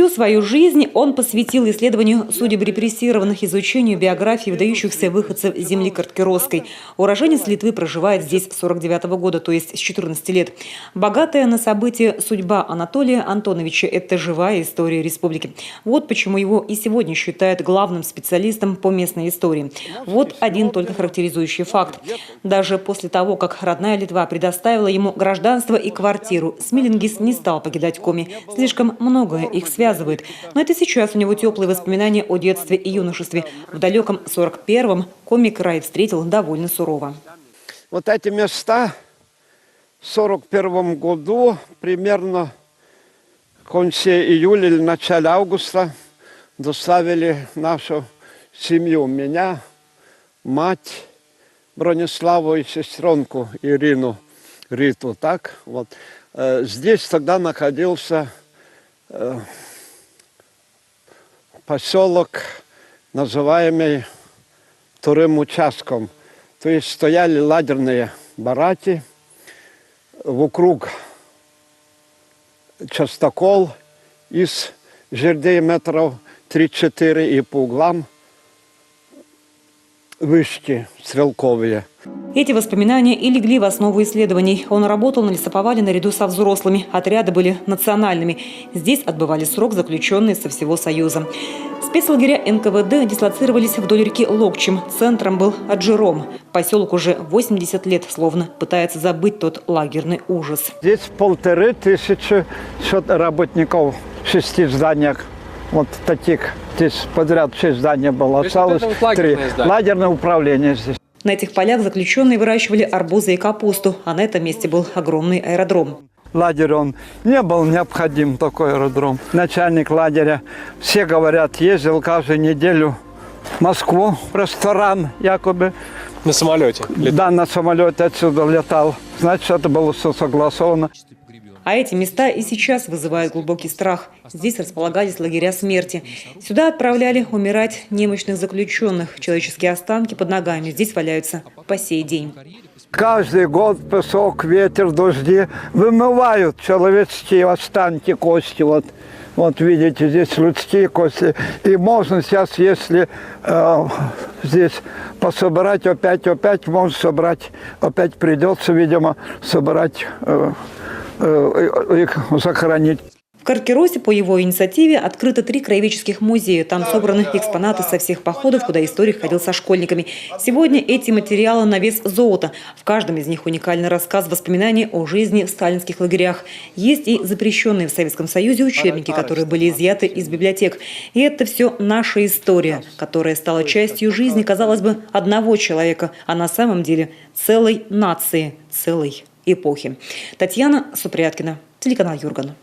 Всю свою жизнь он посвятил исследованию судеб репрессированных, изучению биографии выдающихся выходцев земли Карткеросской. Уроженец Литвы проживает здесь с 49-го года, то есть с 14 лет. Богатая на события судьба Анатолия Антоновича – это живая история республики. Вот почему его и сегодня считают главным специалистом по местной истории. Вот один только характеризующий факт. Даже после того, как родная Литва предоставила ему гражданство и квартиру, Смилингис не стал покидать Коми. Слишком многое их связывает. Но это сейчас у него теплые воспоминания о детстве и юношестве. В далеком 41-м Коми край встретил довольно сурово. Вот эти места в 41-м году, примерно в конце июля или начале августа, доставили нашу семью. Меня, мать Брониславу и сестренку Ирину, Риту. Так? Вот. Здесь тогда находился поселок, называемый вторым участком. То есть стояли лагерные бараки, вокруг частокол из жердей метров 3-4 и по углам вышки стрелковые. Эти воспоминания и легли в основу исследований. Он работал на лесоповале наряду со взрослыми. Отряды были национальными. Здесь отбывали срок заключенные со всего Союза. Спецлагеря НКВД дислоцировались вдоль реки Локчим. Центром был Аджиром. Поселок уже 80 лет, словно пытается забыть тот лагерный ужас. Здесь 1500 работников в 6 зданиях. Вот таких здесь подряд 6 зданий было. Осталось 3. Лагерное управление здесь. На этих полях заключенные выращивали арбузы и капусту, а на этом месте был огромный аэродром. Лагерь, он не был необходим, такой аэродром. Начальник лагеря, все говорят, ездил каждую неделю в Москву, в ресторан якобы. На самолете? Да, на самолете отсюда летал. Значит, это было все согласовано. А эти места и сейчас вызывают глубокий страх. Здесь располагались лагеря смерти. Сюда отправляли умирать немощных заключенных. Человеческие останки под ногами здесь валяются по сей день. Каждый год песок, ветер, дожди вымывают человеческие останки, кости. Вот видите, здесь людские кости. И можно сейчас, если здесь пособирать, опять можно собрать, опять придется, видимо, собрать, их захоронить. В Карткеросе по его инициативе открыто 3 краеведческих музея. Там собраны экспонаты со всех походов, куда историк ходил со школьниками. Сегодня эти материалы на вес золота. В каждом из них уникальный рассказ, воспоминания о жизни в сталинских лагерях. Есть и запрещенные в Советском Союзе учебники, которые были изъяты из библиотек. И это все наша история, которая стала частью жизни, казалось бы, одного человека, а на самом деле целой нации, целой эпохи. Татьяна Супряткина, телеканал Юрган.